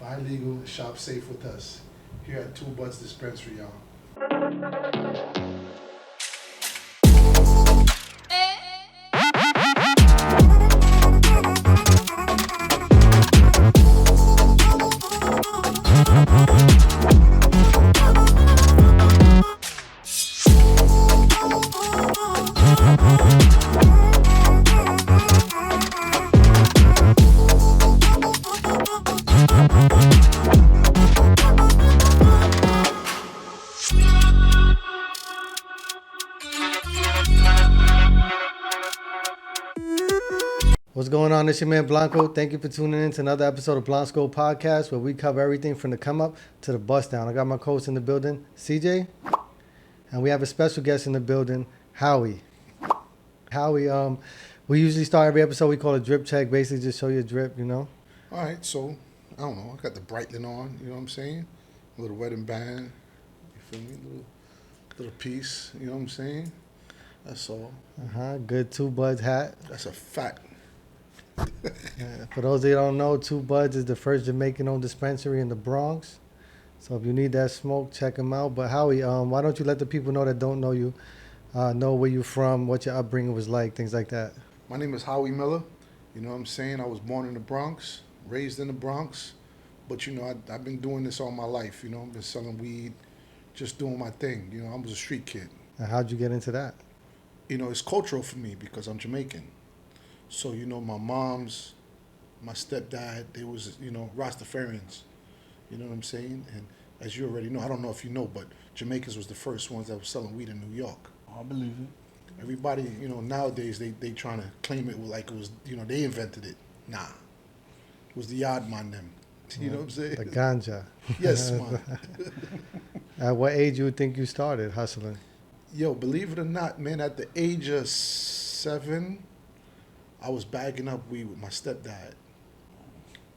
Buy legal, shop safe with us here at Two Buds Dispensary, y'all. What's going on? It's your man Blanco. Thank you for tuning in to another episode of Blanc Podcast, where we cover everything from the come up to the bust down. I got my co-host in the building, CJ, and we have a special guest in the building, Howie. Howie, we usually start every episode. We call it drip check, basically just show you a drip, you know. All right, so I don't know. I got the Breitling on. You know what I'm saying? A little wedding band. You feel me? Little piece. You know what I'm saying? That's all. Good Two Buds hat. That's a fact. For those that don't know, Two Buds is the first Jamaican-owned dispensary in the Bronx. So if you need that smoke, check them out. But Howie, why don't you let the people know that don't know you, know where you're from, what your upbringing was like, things like that. My name is Howie Miller. You know what I'm saying? I was born in the Bronx, raised in the Bronx. But, you know, I've been doing this all my life. You know, I've been selling weed, just doing my thing. You know, I was a street kid. And how'd you get into that? You know, it's cultural for me because I'm Jamaican. So, you know, my mom's, my stepdad, they was, you know, Rastafarians. You know what I'm saying? And as you already know, I don't know if you know, but Jamaicans was the first ones that were selling weed in New York. I believe it. Everybody, you know, nowadays they trying to claim it like it was, you know, they invented it. Nah. It was the yard man them. You know what I'm saying? The ganja. Yes, man. At what age you think you started hustling? Yo, believe it or not, man, at the age of 7, I was bagging up weed with my stepdad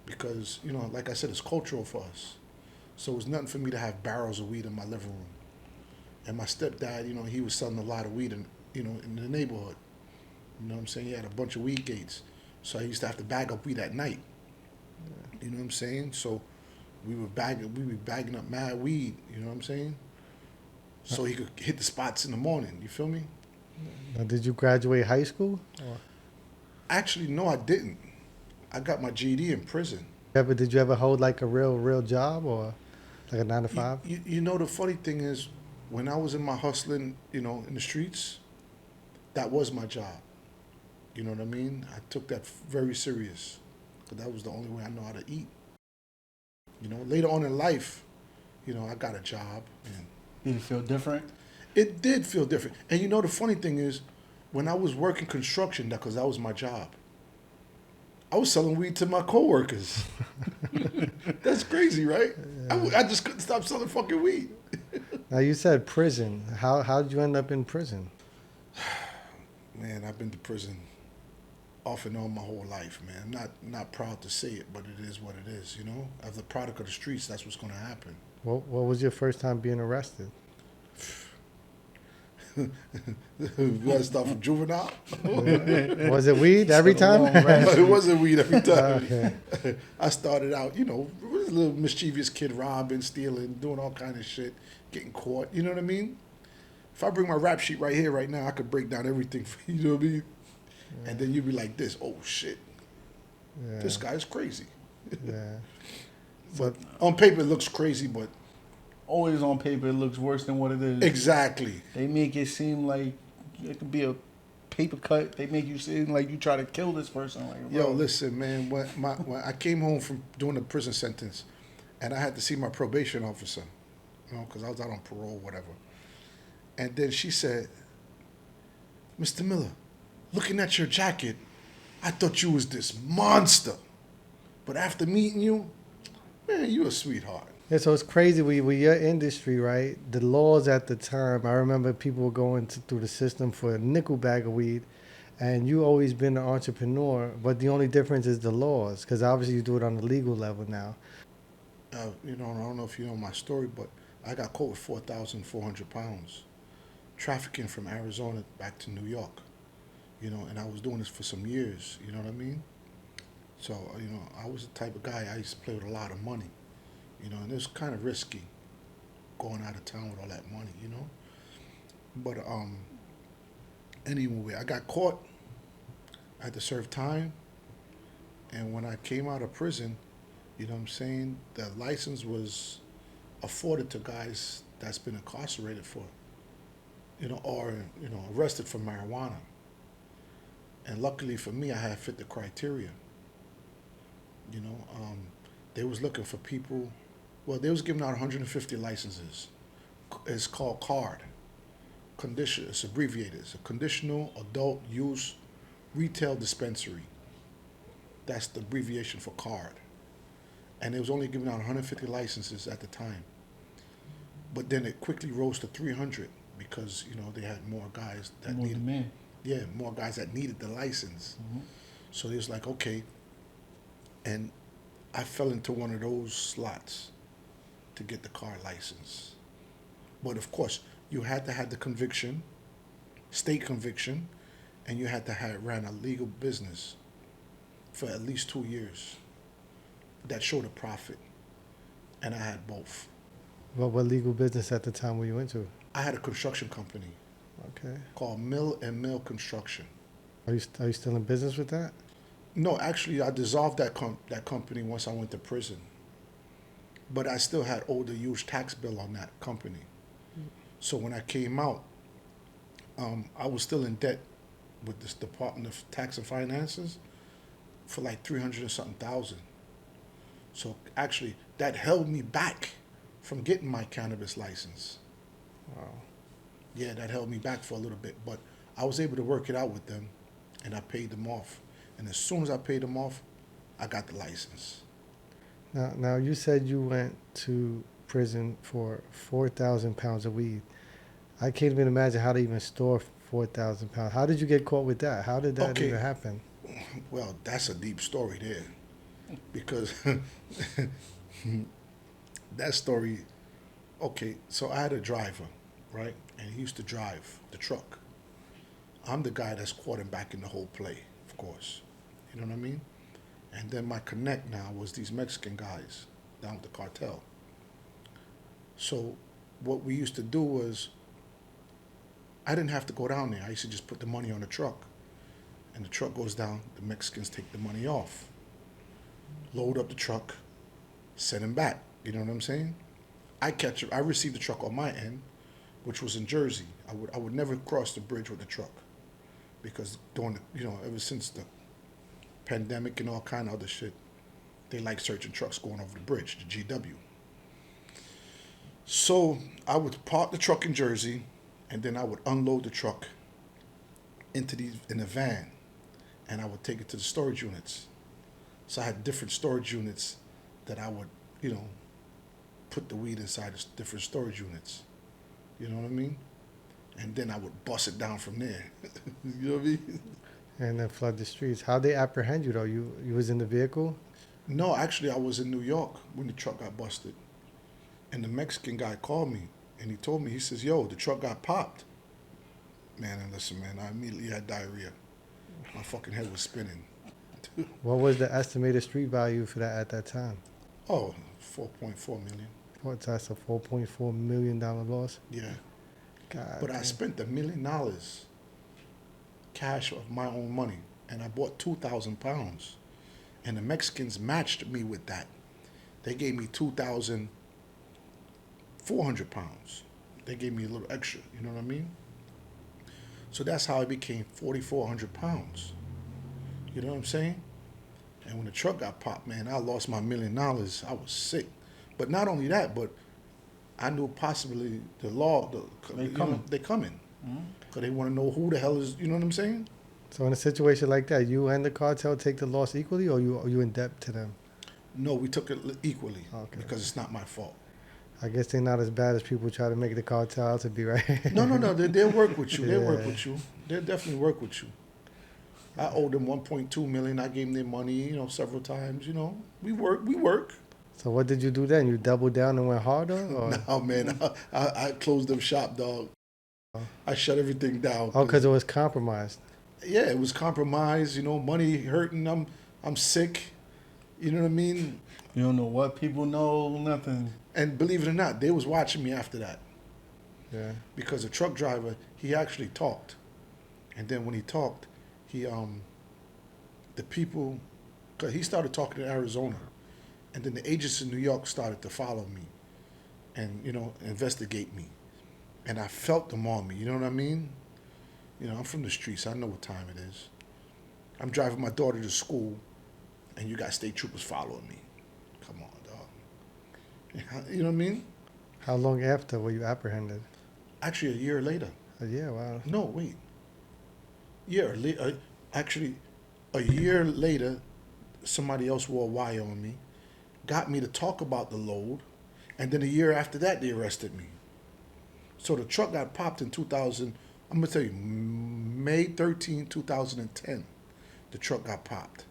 because, you know, like I said, it's cultural for us. So it was nothing for me to have barrels of weed in my living room. And my stepdad, you know, he was selling a lot of weed in, you know, in the neighborhood. You know what I'm saying? He had a bunch of weed gates. So I used to have to bag up weed at night. You know what I'm saying? So we were bagging up mad weed, you know what I'm saying? So he could hit the spots in the morning, you feel me? Now, did you graduate high school? Or? Actually, no, I didn't. I got my GED in prison. Did you ever hold like a real job or like a 9 to 5? You know, the funny thing is, when I was in my hustling, you know, in the streets, that was my job. You know what I mean? I took that very serious because that was the only way I know how to eat. You know, later on in life, you know, I got a job. And did it feel different? It did feel different. And you know, the funny thing is, when I was working construction, because that was my job, I was selling weed to my coworkers. That's crazy, right? Yeah. I just couldn't stop selling fucking weed. Now you said prison. How'd you end up in prison? Man, I've been to prison off and on my whole life, man. I'm not proud to say it, but it is what it is, you know? As the product of the streets, that's what's going to happen. What was your first time being arrested? You want to start from juvenile? Was it weed every time? It wasn't weed every time. Okay. I started out, you know, a little mischievous kid, robbing, stealing, doing all kind of shit, getting caught. You know what I mean? If I bring my rap sheet right here, right now, I could break down everything for you. You know what I mean? Yeah. And then you'd be like this, oh shit, yeah. This guy's crazy. Yeah. But on paper it looks crazy, but always on paper it looks worse than what it is. Exactly. They make it seem like it could be a paper cut. They make you seem like you try to kill this person. Like, yo, listen, man. When I came home from doing a prison sentence, and I had to see my probation officer, you know, because I was out on parole, whatever. And then she said, "Mr. Miller, looking at your jacket, I thought you was this monster, but after meeting you, man, you a sweetheart." Yeah, so it's crazy with your industry, right? The laws at the time, I remember people were going through the system for a nickel bag of weed, and you always been an entrepreneur, but the only difference is the laws, because obviously you do it on the legal level now. You know, I don't know if you know my story, but I got caught with 4,400 pounds, trafficking from Arizona back to New York, you know, and I was doing this for some years, you know what I mean? So, you know, I was the type of guy, I used to play with a lot of money. You know, and it was kind of risky going out of town with all that money, you know. But anyway, I got caught. I had to serve time, and when I came out of prison, you know what I'm saying, the license was afforded to guys that's been incarcerated for, you know, or, you know, arrested for marijuana. And luckily for me, I had fit the criteria. You know, they was looking for people. Well, they was giving out 150 licenses. It's called CARD. Condition. It's abbreviated. It's a conditional adult use retail dispensary. That's the abbreviation for CARD. And it was only giving out 150 licenses at the time. But then it quickly rose to 300 because, you know, they had more guys that more needed. demand. Yeah, more guys that needed the license. Mm-hmm. So it was like, okay. And I fell into one of those slots to get the car license. But of course, you had to have the conviction, state conviction, and you had to have ran a legal business for at least 2 years that showed a profit. And I had both. What legal business at the time were you into? I had a construction company Okay. called Mill and Mill Construction. Are you still in business with that? No, actually, I dissolved that company once I went to prison. But I still had owed a huge tax bill on that company. So when I came out, I was still in debt with this Department of Tax and Finances for like 300 and something thousand. So actually, that held me back from getting my cannabis license. Wow. Yeah, that held me back for a little bit, but I was able to work it out with them, and I paid them off. And as soon as I paid them off, I got the license. Now you said you went to prison for 4,000 pounds of weed. I can't even imagine how to even store 4,000 pounds. How did you get caught with that? How did that even happen? Well, that's a deep story there, because that story. Okay, so I had a driver, right, and he used to drive the truck. I'm the guy that's quarterbacking the whole play, of course. You know what I mean? And then my connect now was these Mexican guys down with the cartel. So what we used to do was, I didn't have to go down there. I used to just put the money on the truck. And the truck goes down, the Mexicans take the money off, load up the truck, send him back. You know what I'm saying? I received the truck on my end, which was in Jersey. I would never cross the bridge with the truck, because during ever since the pandemic and all kind of other shit, they like searching trucks going over the bridge, the GW. So I would park the truck in Jersey, and then I would unload the truck in a van, and I would take it to the storage units. So I had different storage units that I would, put the weed inside the different storage units. You know what I mean? And then I would bust it down from there. You know what I mean? And then flood the streets. How'd they apprehend you though? You was in the vehicle? No, actually I was in New York when the truck got busted. And the Mexican guy called me and he told me, he says, yo, the truck got popped. Man, and listen, man, I immediately had diarrhea. My fucking head was spinning. What was the estimated street value for that at that time? Oh, 4.4 million. That's a $4.4 million loss? Yeah. God But damn. I spent $1 million cash of my own money, and I bought 2,000 pounds. And the Mexicans matched me with that. They gave me 2,400 pounds. They gave me a little extra, you know what I mean? So that's how I became 4,400 pounds. You know what I'm saying? And when the truck got popped, man, I lost my $1 million. I was sick. But not only that, but I knew possibly the law, they coming. Because they want to know who the hell is, you know what I'm saying? So in a situation like that, you and the cartel take the loss equally, or you in debt to them? No, we took it equally, Okay. because it's not my fault. I guess they're not as bad as people try to make the cartel out to be, right? No, they'll work with you. They'll Yeah. work with you. They'll definitely work with you. I owed them 1.2 million. I gave them their money, several times. We work. So what did you do then? You doubled down and went harder? Or? No, man, I closed them shop, dog. I shut everything down. Oh, because it was compromised. Yeah, it was compromised. Money hurting. I'm sick. You know what I mean? You don't know what people know, nothing. And believe it or not, they was watching me after that. Yeah. Because the truck driver, he actually talked. And then when he talked, the people, because he started talking in Arizona. And then the agents in New York started to follow me and, investigate me. And I felt them on me, you know what I mean? I'm from the streets. I know what time it is. I'm driving my daughter to school, and you got state troopers following me. Come on, dog. You know what I mean? How long after were you apprehended? Actually, a year later. Yeah, wow. No, wait. Actually, a year later, somebody else wore a wire on me, got me to talk about the load, and then a year after that, they arrested me. So the truck got popped in 2000. I'm going to tell you, May 13, 2010, the truck got popped.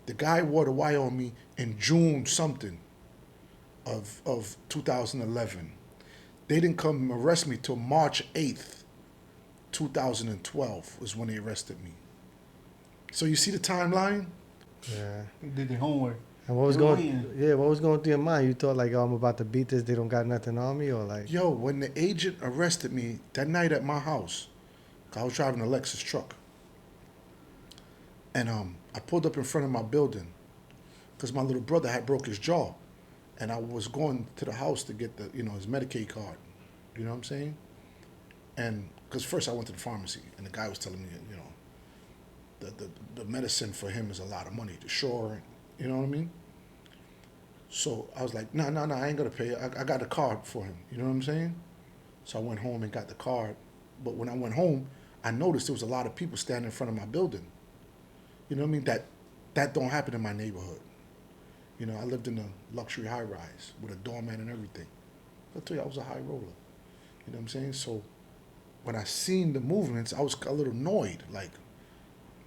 The guy wore the wire on me in June something of 2011. They didn't come arrest me till March 8th, 2012 was when they arrested me. So you see the timeline? Yeah. They did their homework. And what was They were going? waiting. Yeah, what was going through your mind? You thought like, oh, I'm about to beat this. They don't got nothing on me, or like? Yo, when the agent arrested me that night at my house, I was driving a Lexus truck, and I pulled up in front of my building because my little brother had broke his jaw, and I was going to the house to get his Medicaid card. You know what I'm saying? And because first I went to the pharmacy, and the guy was telling me, the medicine for him is a lot of money, the Sure, you know what I mean? So I was like, no, I ain't gonna pay. I got a card for him. You know what I'm saying? So I went home and got the card. But when I went home, I noticed there was a lot of people standing in front of my building. You know what I mean? That don't happen in my neighborhood. I lived in a luxury high rise with a doorman and everything. I'll tell you, I was a high roller. You know what I'm saying? So when I seen the movements, I was a little annoyed. Like,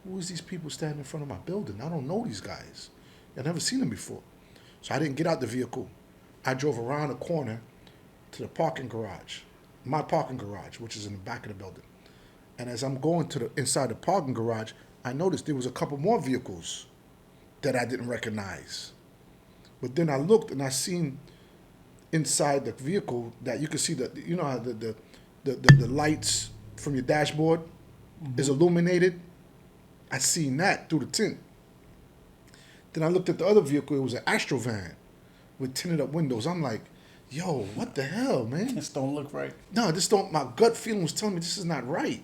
who is these people standing in front of my building? I don't know these guys. I've never seen them before. So I didn't get out the vehicle. I drove around the corner to the parking garage, my parking garage, which is in the back of the building. And as I'm going to the inside the parking garage, I noticed there was a couple more vehicles that I didn't recognize. But then I looked and I seen inside the vehicle that you could see how the lights from your dashboard is illuminated. I seen that through the tint. Then I looked at the other vehicle. It was an Astro van with tinted up windows. I'm like, yo, what the hell, man? This don't look right. No, my gut feeling was telling me this is not right.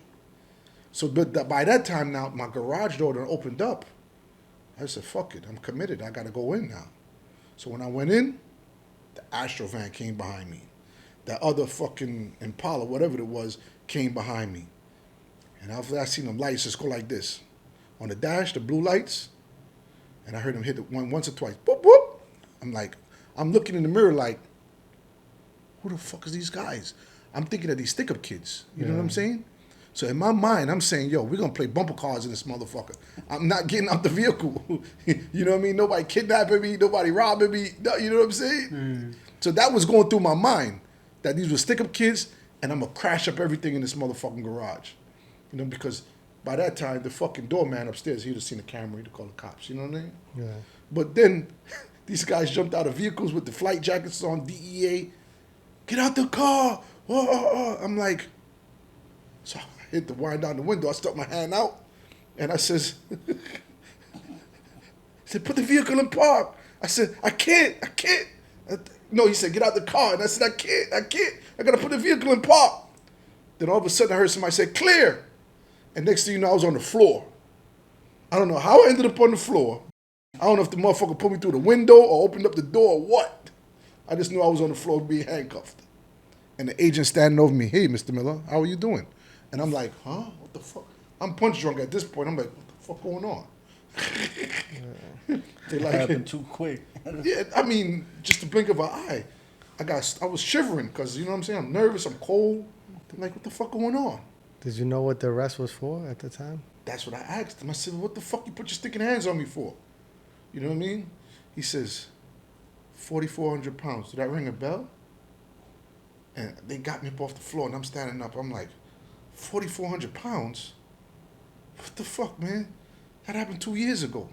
So but by that time now, my garage door done opened up. I said, fuck it, I'm committed. I got to go in now. So when I went in, the Astro van came behind me. That other fucking Impala, whatever it was, came behind me. And after that, I seen them lights just go like this. On the dash, the blue lights, and I heard him hit it once or twice. Boop, boop. I'm looking in the mirror like, who the fuck is these guys? I'm thinking of these stick-up kids. You know what I'm saying? So in my mind, I'm saying, yo, we're going to play bumper cars in this motherfucker. I'm not getting out the vehicle. You know what I mean? Nobody kidnapping me. Nobody robbing me. You know what I'm saying? So that was going through my mind, that these were stick-up kids, and I'm going to crash up everything in this motherfucking garage. Because by that time, the fucking doorman upstairs, he would have seen the camera, he'd have called the cops. You know what I mean? Yeah. But then these guys jumped out of vehicles with the flight jackets on, DEA. Get out the car. I'm like, so I hit the wind down the window. I stuck my hand out, and I said, put the vehicle in park. I said, I can't. No, he said, get out the car. And I said, I can't. I got to put the vehicle in park. Then all of a sudden I heard somebody say, clear. And next thing you know, I was on the floor. I don't know how I ended up on the floor. I don't know if the motherfucker put me through the window or opened up the door or what. I just knew I was on the floor being handcuffed. And the agent standing over me, hey, Mr. Miller, how are you doing? And I'm like, huh? What the fuck? I'm punch drunk at this point. I'm like, what the fuck going on? They It like, happened too quick. yeah, I mean, just the blink of an eye. I was shivering because, you know what I'm saying? I'm nervous, I'm cold. They're like, what the fuck going on? Did you know what the arrest was for at the time? That's what I asked him. I said, what the fuck you put your sticking hands on me for? You know what I mean? He says, 4,400 pounds. Did that ring a bell? And they got me up off the floor and I'm standing up. I'm like, 4,400 pounds? What the fuck, man? That happened 2 years ago.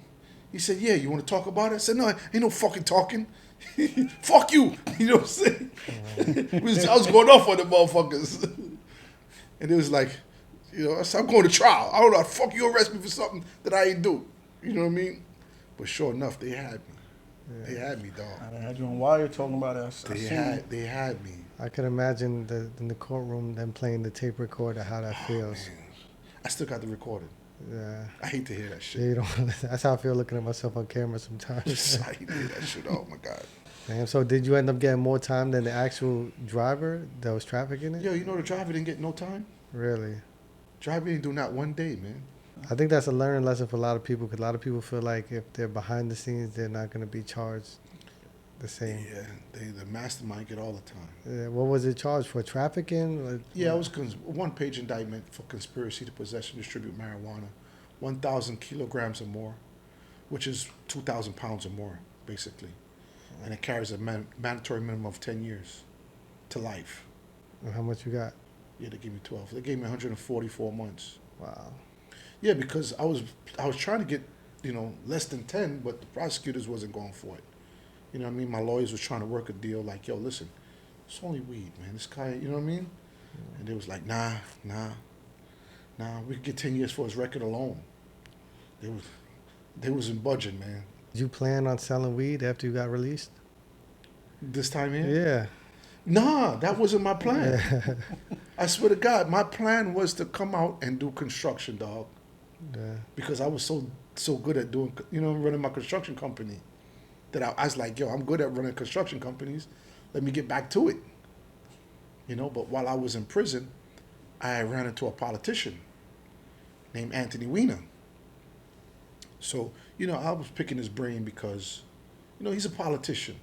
He said, yeah, you want to talk about it? I said, no, ain't no fucking talking. Fuck you. You know what I'm saying? I was going off on the motherfuckers. And it was like, you know, I said, I'm going to trial. I don't know, fuck you arrest me for something that I ain't do. You know what I mean? But sure enough, they had me. Yeah. They had me, dog. I had you on wire talking about it. They had me. I could imagine in the courtroom them playing the tape recorder, how that feels. Man. I still got the recording. Yeah. I hate to hear that shit. Yeah, you don't, that's how I feel looking at myself on camera sometimes. I hate to hear that shit. Oh my God. Damn, so did you end up getting more time than the actual driver that was trafficking it? Yo, you know the driver didn't get no time? Really? Driver didn't do not one day, man. I think that's a learning lesson for a lot of people because a lot of people feel like if they're behind the scenes, they're not going to be charged the same. Yeah, the mastermind get all the time. Yeah, what was it charged for? Trafficking? Yeah, it was one-page indictment for conspiracy to possess and distribute marijuana, 1,000 kilograms or more, which is 2,000 pounds or more, basically. And it carries a mandatory minimum of 10 years to life. And how much you got? Yeah, they gave me 12. They gave me 144 months. Wow. Yeah, because I was trying to get, you know, less than 10, but the prosecutors wasn't going for it. You know what I mean? My lawyers was trying to work a deal like, yo, listen, it's only weed, man. This guy, you know what I mean? And they was like, nah, we could get 10 years for his record alone. They wasn't budging, man. Did you plan on selling weed after you got released? This time here? Yeah. Nah, that wasn't my plan. I swear to God, my plan was to come out and do construction, dog. Yeah. Because I was so good at doing, you know, running my construction company. That I was like, yo, I'm good at running construction companies. Let me get back to it. You know, but while I was in prison, I ran into a politician named Anthony Weiner. So, you know, I was picking his brain because, you know, he's a politician.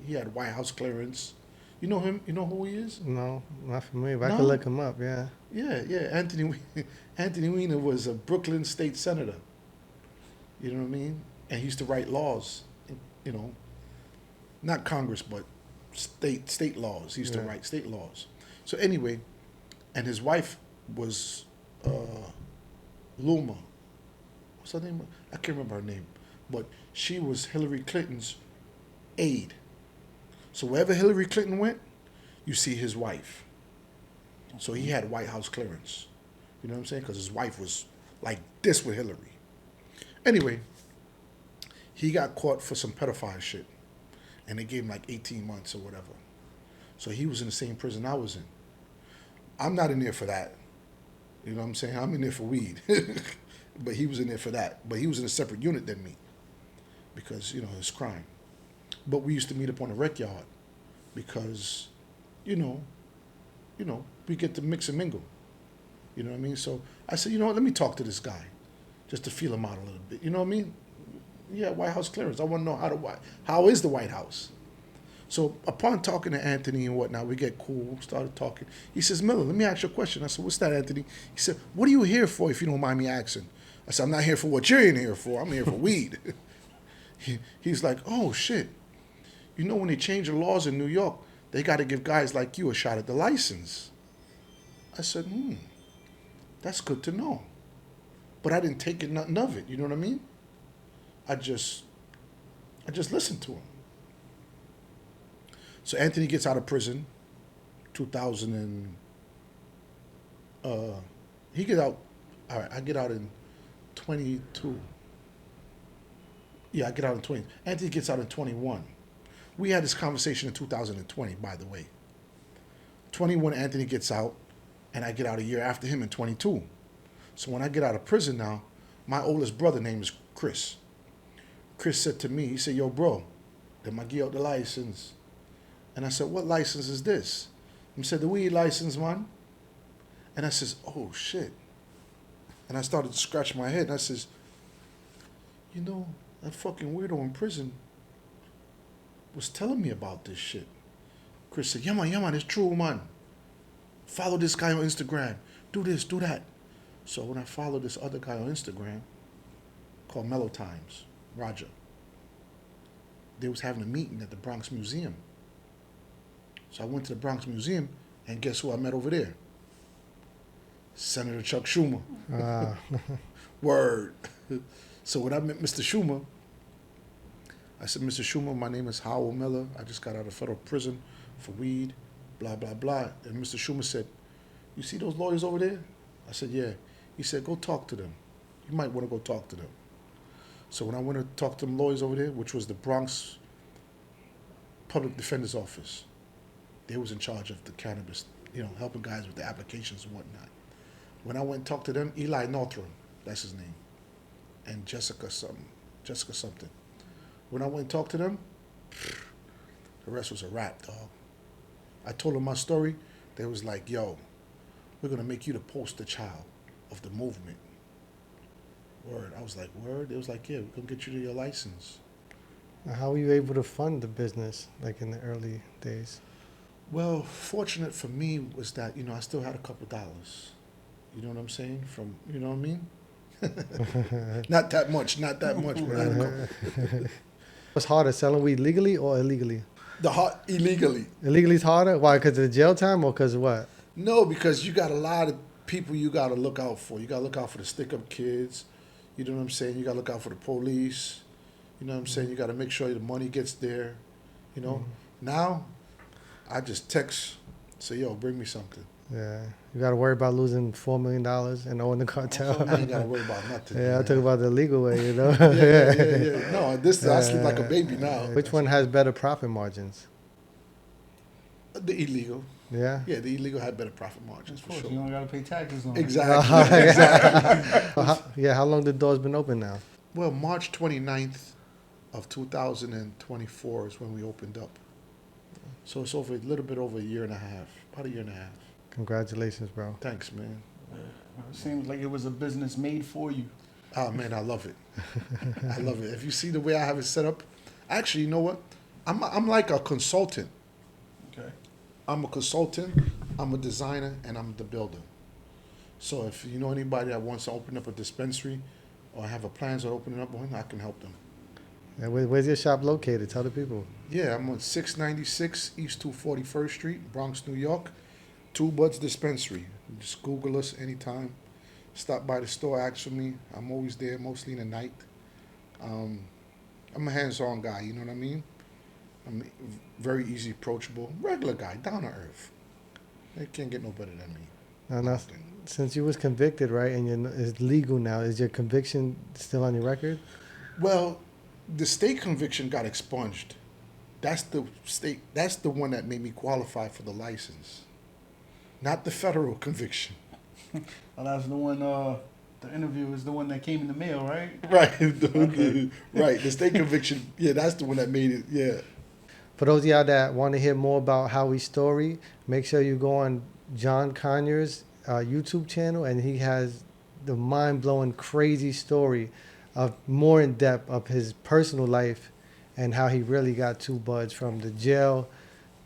He had White House clearance. You know him? You know who he is? No, not familiar. But I No? could look him up, yeah. Yeah. Anthony Weiner was a Brooklyn state senator. You know what I mean? And he used to write laws. You know, not Congress, but state laws. He used to write state laws. So anyway, and his wife was Luma. What's her name? I can't remember her name, but she was Hillary Clinton's aide. So wherever Hillary Clinton went, you see his wife. So he had White House clearance. You know what I'm saying? Because his wife was like this with Hillary. Anyway, he got caught for some pedophile shit. And they gave him like 18 months or whatever. So he was in the same prison I was in. I'm not in there for that. You know what I'm saying? I'm in there for weed. But he was in there for that. But he was in a separate unit than me. Because, you know, his crime. But we used to meet up on the rec yard. Because, you know, we get to mix and mingle. You know what I mean? So I said, you know what, let me talk to this guy. Just to feel him out a little bit. You know what I mean? Yeah, White House clearance. I want to know how is the White House? So upon talking to Anthony and whatnot, we get cool, started talking. He says, Miller, let me ask you a question. I said, what's that, Anthony? He said, what are you here for, if you don't mind me asking? I said, I'm not here for what you're in here for. I'm here for weed. He's like, oh, shit. You know, when they change the laws in New York, they got to give guys like you a shot at the license. I said, that's good to know. But I didn't take it, nothing of it. You know what I mean? I just listened to him. So Anthony gets out of prison, 2000 and, he get out, all right, I get out in 22. Yeah, I get out in 20. Anthony gets out in 21. We had this conversation in 2020, by the way. 21, Anthony gets out, and I get out a year after him in 22. So when I get out of prison now, my oldest brother name is Chris. Chris said to me, he said, yo, bro, they might give out the license. And I said, what license is this? He said, the weed license, man. And I says, oh, shit. And I started to scratch my head. And I says, you know, that fucking weirdo in prison was telling me about this shit. Chris said, yeah, man, it's true, man. Follow this guy on Instagram. Do this, do that. So when I followed this other guy on Instagram called Mellow Times, Roger, they was having a meeting at the Bronx Museum. So I went to the Bronx Museum, and guess who I met over there? Senator Chuck Schumer. Word. So when I met Mr. Schumer, I said, Mr. Schumer, my name is Howie Miller. I just got out of federal prison for weed, blah, blah, blah. And Mr. Schumer said, you see those lawyers over there? I said, yeah. He said, go talk to them. You might want to go talk to them. So when I went to talk to them lawyers over there, which was the Bronx Public Defender's Office, they was in charge of the cannabis, helping guys with the applications and whatnot. When I went and talked to them, Eli Northrum, that's his name, and Jessica something. When I went and talked to them, the rest was a wrap, dog. I told them my story. They was like, yo, we're going to make you the poster child of the movement. Word. I was like, word? They was like, yeah, we're going to get you to your license. How were you able to fund the business, like in the early days? Well, fortunate for me was that, I still had a couple dollars. You know what I'm saying? You know what I mean? Not that much, but I had a couple. What's harder, selling weed legally or illegally? Illegally. Illegally is harder? Why, because of the jail time or because of what? No, because you got a lot of people you got to look out for. You got to look out for the stick-up kids. You know what I'm saying? You got to look out for the police. You know what I'm saying? You got to make sure the money gets there. Now, I just text, say, yo, bring me something. Yeah. You got to worry about losing $4 million and owing the cartel. I ain't got to worry about nothing. Yeah, I talk about the legal way, Yeah. No, I sleep like a baby now. Which one has better profit margins? The illegal. Yeah? Yeah, the illegal had better profit margins, for sure. You don't got to pay taxes on it. Exactly. How long the door's been open now? Well, March 29th of 2024 is when we opened up. So it's over a little bit over a year and a half, about a year and a half. Congratulations, bro. Thanks, man. It seems like it was a business made for you. Oh, man, I love it. I love it. If you see the way I have it set up, actually, you know what? I'm like a consultant. Okay. I'm a consultant, I'm a designer, and I'm the builder. So if you know anybody that wants to open up a dispensary or have a plans of opening up one, I can help them. And where's your shop located? Tell the people. Yeah, I'm on 696 East 241st Street, Bronx, New York. Two Buds Dispensary. Just Google us anytime. Stop by the store, ask for me. I'm always there, mostly in the night. I'm a hands-on guy, you know what I mean? I'm very easy approachable. Regular guy, down to earth. They can't get no better than me. Now, since you was convicted, right, and it's legal now, is your conviction still on your record? Well, the state conviction got expunged. That's the one that made me qualify for the license. Not the federal conviction. Well, that's the one, the interview is the one that came in the mail, right? Right. Okay. Right. The state conviction, yeah, that's the one that made it, yeah. For those of y'all that want to hear more about Howie's story, make sure you go on John Conyers' YouTube channel, and he has the mind-blowing, crazy story of more in depth of his personal life and how he really got Two Buds from the jail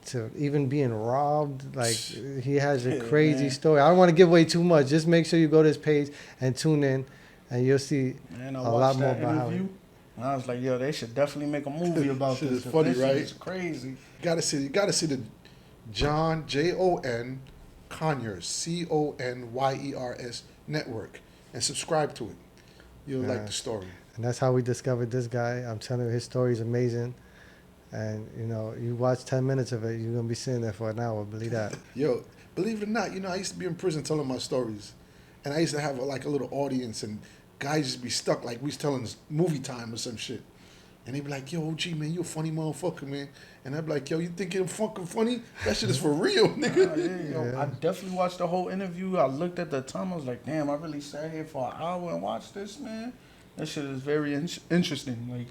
to even being robbed. Like, he has a crazy story. I don't want to give away too much. Just make sure you go to his page and tune in, and you'll see a lot more about Howie. And I was like, yo, they should definitely make a movie about Shit this. is funny, right? It's crazy. You gotta see the John Jon Conyers Conyers network and subscribe to it. You'll like the story. And that's how we discovered this guy. I'm telling you, his story is amazing. And, you watch 10 minutes of it, you're going to be sitting there for an hour. Believe that. Yo, believe it or not, I used to be in prison telling my stories. And I used to have a little audience, and guys just be stuck like we was telling movie time or some shit. And they'd be like, yo, OG, man, you a funny motherfucker, man. And I'd be like, yo, you think you're fucking funny? That shit is for real, nigga. I definitely watched the whole interview. I looked at the time. I was like, damn, I really sat here for an hour and watched this, man. That shit is very interesting. Like,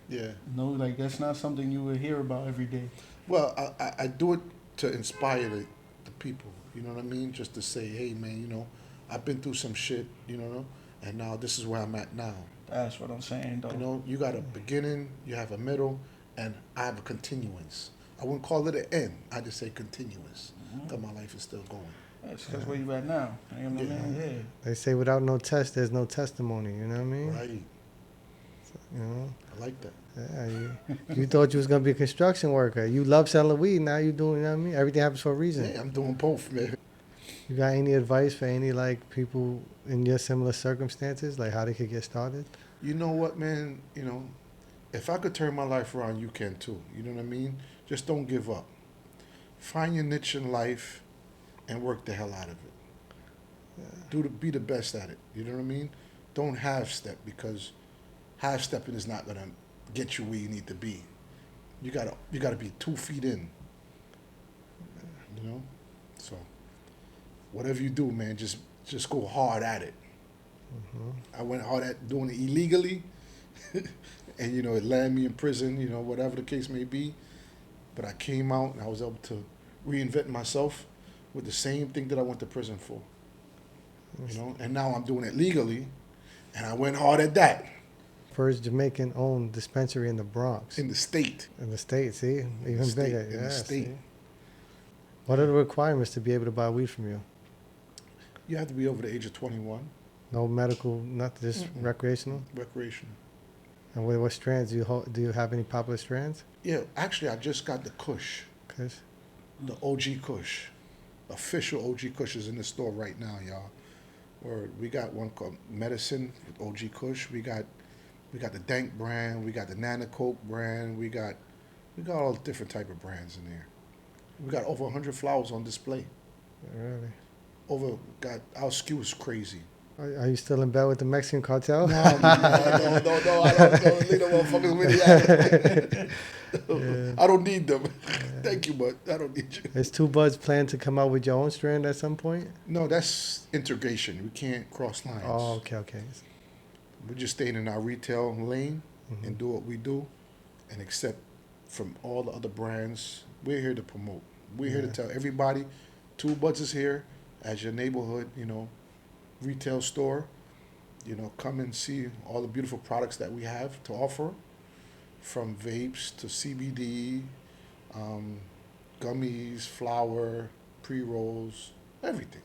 Yeah. like that's not something you would hear about every day. Well, I do it to inspire the people, you know what I mean? Just to say, hey, man, I've been through some shit, and now this is where I'm at now. That's what I'm saying, though. You got a beginning, you have a middle, and I have a continuance. I wouldn't call it an end. I just say continuous, because my life is still going. That's because where you at now. You know what I mean? Yeah. They say without no test, there's no testimony. You know what I mean? Right. I like that. Yeah, you thought you was going to be a construction worker. You love selling weed. Now you doing, you know what I mean? Everything happens for a reason. Yeah, I'm doing both, man. You got any advice for any, people in your similar circumstances, like how they could get started? You know what, man? if I could turn my life around, you can too. You know what I mean? Just don't give up. Find your niche in life and work the hell out of it. Be the best at it. You know what I mean? Don't half step, because half stepping is not gonna get you where you need to be. You gotta be 2 feet in. You know? So whatever you do, man, just go hard at it. I went hard at doing it illegally, and it landed me in prison, whatever the case may be. But I came out and I was able to reinvent myself with the same thing that I went to prison for. And now I'm doing it legally, and I went hard at that. First Jamaican-owned dispensary in the Bronx. In the state. In the state, see? Even bigger. In the state. See? What are the requirements to be able to buy weed from you? You have to be over the age of 21. No medical, nothing, just recreational? Recreational. And what strands do you have any popular strands? Yeah, actually, I just got the Kush. Kush? The OG Kush. Official OG Kush is in the store right now, y'all. We got one called Medicine with OG Kush. We got the Dank brand. We got the Nana Coke brand. We got all different type of brands in there. We got over 100 flowers on display. Really? Our SKU is crazy. Are you still in bed with the Mexican cartel? No, I don't leave them motherfuckers with you. Yeah. I don't need them. Thank you, but I don't need you. Is Two Buds plan to come out with your own strand at some point? No, that's integration. We can't cross lines. Oh, okay. We're just staying in our retail lane and do what we do, and accept from all the other brands. We're here to promote. We're here to tell everybody, Two Buds is here as your neighborhood, retail store. Come and see all the beautiful products that we have to offer, from vapes to CBD, gummies, flour, pre-rolls, everything.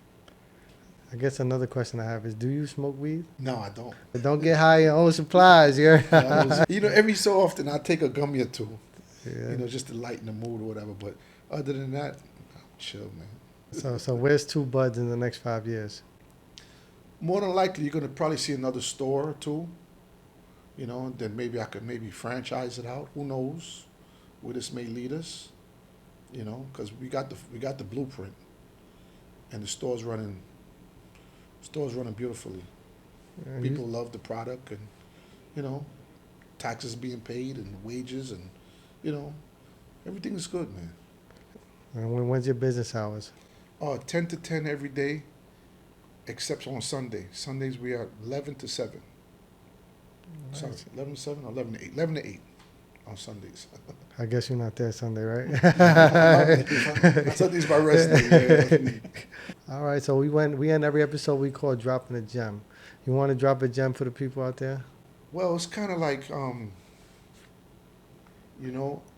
I guess another question I have is, do you smoke weed? No, I don't. Don't get high on your own supplies, yeah. Every so often I take a gummy or two, Yeah. just to lighten the mood or whatever. But other than that, I'm chill, man. So where's Two Buds in the next 5 years? More than likely, you're gonna probably see another store or two. Then maybe I could franchise it out. Who knows where this may lead us? Because we got the blueprint, and the store's running beautifully. And People love the product, and taxes being paid and wages, and everything is good, man. And when's your business hours? 10 to 10 every day, except on Sunday. Sundays we are 11 to 7. Nice. Sorry, 11 to 7 or 11 to 8. 11 to 8 on Sundays. I guess you're not there Sunday, right? Sunday's my rest day, man. All right, so we end every episode we call dropping a gem. You want to drop a gem for the people out there? Well, it's kind of like,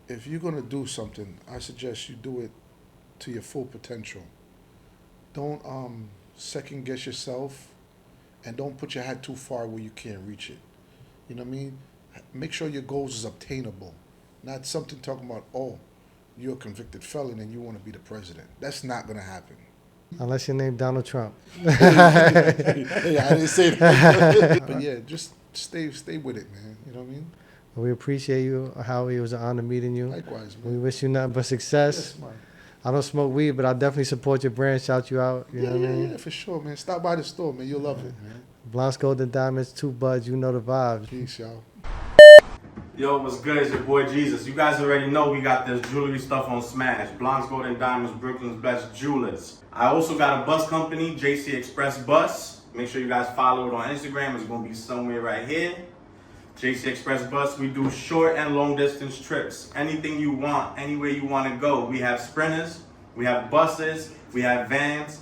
if you're going to do something, I suggest you do it to your full potential. Don't second guess yourself, and don't put your head too far where you can't reach it. You know what I mean? Make sure your goals is obtainable. Not something talking about, you're a convicted felon and you want to be the president. That's not going to happen. Unless you're named Donald Trump. Hey, I didn't say that. But yeah, just stay with it, man. You know what I mean? We appreciate you, Howie. It was an honor meeting you. Likewise, man. We wish you nothing but success. Yes, man. I don't smoke weed, but I'll definitely support your brand, shout you out. You know what I mean? Yeah, for sure, man. Stop by the store, man. You'll love it, man. Blanc, Golden Diamonds, Two Buds, you know the vibes. Peace, y'all. Yo, what's good? It's your boy Jesus. You guys already know we got this jewelry stuff on Smash. Blanc's Golden Diamonds, Brooklyn's Best Jewelers. I also got a bus company, JC Express Bus. Make sure you guys follow it on Instagram. It's going to be somewhere right here. JC Express Bus. We do short and long distance trips. Anything you want, anywhere you want to go. We have sprinters, we have buses, we have vans.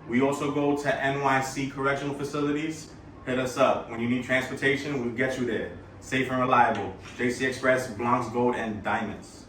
We also go to NYC correctional facilities. Hit us up. When you need transportation, we'll get you there. Safe and reliable. JC Express, Blanc's Gold, and Diamonds.